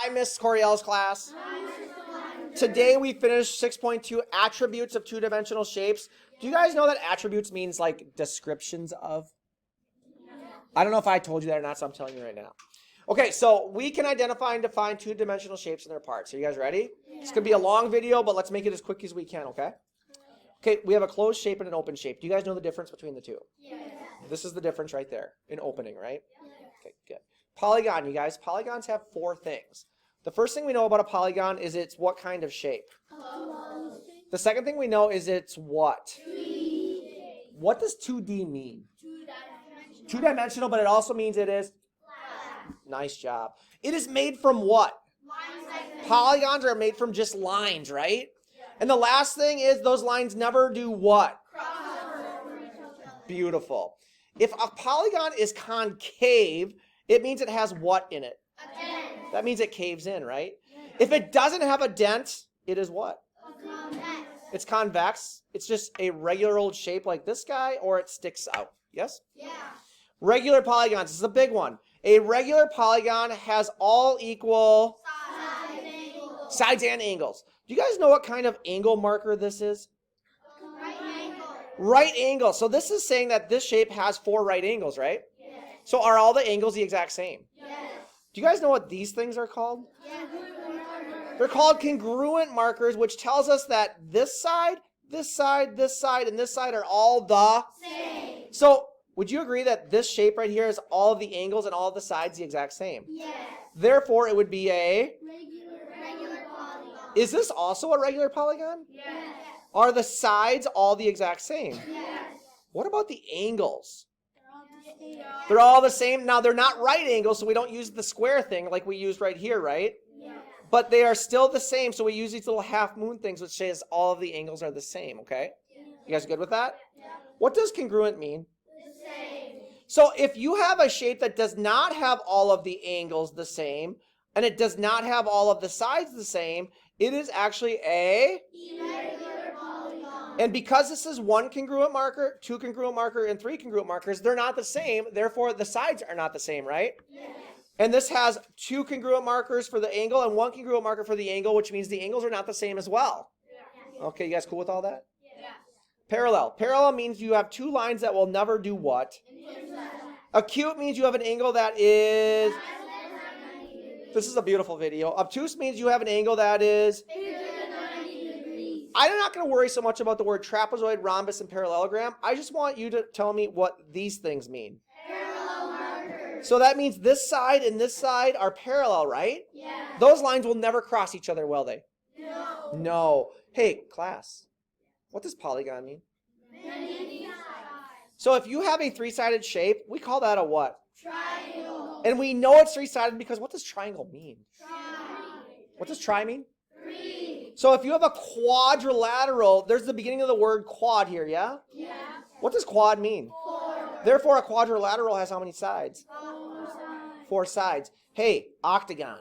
Hi, Miss Coryell's class. Today we finished 6.2 attributes of two-dimensional shapes. Do you guys know that attributes means like descriptions of? I don't know if I told you that or not, so I'm telling you right now. Okay, so we can identify and define two-dimensional shapes and their parts. Are you guys ready? It's going to be a long video, but let's make it as quick as we can, okay? Okay, we have a closed shape and an open shape. Do you guys know the difference between the two? Yes. This is the difference right there, in opening, right? Okay, good. Polygon, you guys. Polygons have 4 things. The first thing we know about a polygon is it's what kind of shape? The second thing we know is it's what? 2D. What does 2D mean? Two-dimensional. Two-dimensional, but it also means it is? Flat. Nice job. It is made from what? Polygons are made from just lines, right? Yeah. And the last thing is those lines never do what? Cross over each other. Beautiful. If a polygon is concave, it means it has what in it? A dent. That means it caves in, right? Yeah. If it doesn't have a dent, it is what? Convex. It's convex. It's just a regular old shape like this guy, or it sticks out. Yes? Yeah. Regular polygons. This is a big one. A regular polygon has all equal sides and angles. Do you guys know what kind of angle marker this is? Right angle. Right angle. So this is saying that this shape has 4 right angles, right? Yes. So are all the angles the exact same? Yes. Do you guys know what these things are called? Yes. They're called congruent markers, which tells us that this side, this side, this side, and this side are all the same. So would you agree that this shape right here is all of the angles and all of the sides the exact same? Yes. Therefore, it would be a regular polygon. Is this also a regular polygon? Yes. Are the sides all the exact same? Yes. What about the angles? They're all the same. Now, they're not right angles, so we don't use the square thing like we used right here, right? Yes. But they are still the same, so we use these little half moon things, which says all of the angles are the same, okay? Yes. You guys good with that? Yes. What does congruent mean? The same. So if you have a shape that does not have all of the angles the same, and it does not have all of the sides the same, it is actually a irregular polygon. And because this is 1 congruent marker, 2 congruent marker, and 3 congruent markers, they're not the same. Therefore, the sides are not the same, right? Yes. And this has 2 congruent markers for the angle and 1 congruent marker for the angle, which means the angles are not the same as well. Yes. Okay, you guys cool with all that? Yes. Parallel. Parallel means you have 2 lines that will never do what? Acute means you have an angle that is... This is a beautiful video. Obtuse means you have an angle that is... I'm not going to worry so much about the word trapezoid, rhombus, and parallelogram. I just want you to tell me what these things mean. Parallel markers. So that means this side and this side are parallel, right? Yeah. Those lines will never cross each other, will they? No. No. Hey, class, what does polygon mean? Many sides. So if you have a 3-sided shape, we call that a what? Triangle. And we know it's 3-sided because what does triangle mean? Tri. What does tri mean? 3. So if you have a quadrilateral, there's the beginning of the word quad here, yeah? Yeah. What does quad mean? 4. Therefore, a quadrilateral has how many sides? 4 sides. 4 sides. Hey, octagon.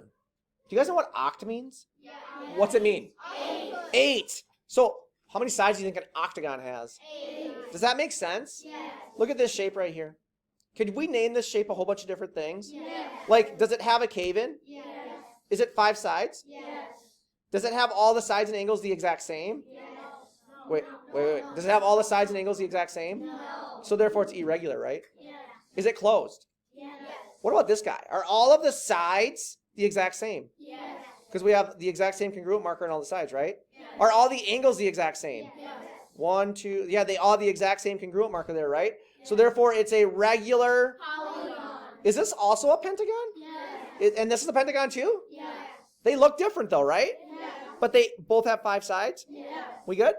Do you guys know what oct means? Yeah. What's it mean? 8. 8. So how many sides do you think an octagon has? 8. Does that make sense? Yes. Look at this shape right here. Could we name this shape a whole bunch of different things? Yes. Like, does it have a cave-in? Yes. Is it 5 sides? Yes. Does it have all the sides and angles the exact same? Yes. Wait. Does it have all the sides and angles the exact same? No. So therefore it's irregular, right? Yes. Is it closed? Yes. What about this guy? Are all of the sides the exact same? Yes. Because we have the exact same congruent marker on all the sides, right? Yes. Are all the angles the exact same? Yes. 1, 2, yeah, they all the exact same congruent marker there, right? Yes. So therefore it's a regular polygon. Is this also a pentagon? Yes. And this is a pentagon too? Yes. They look different though, right? Yes. But they both have 5 sides? Yes. We good?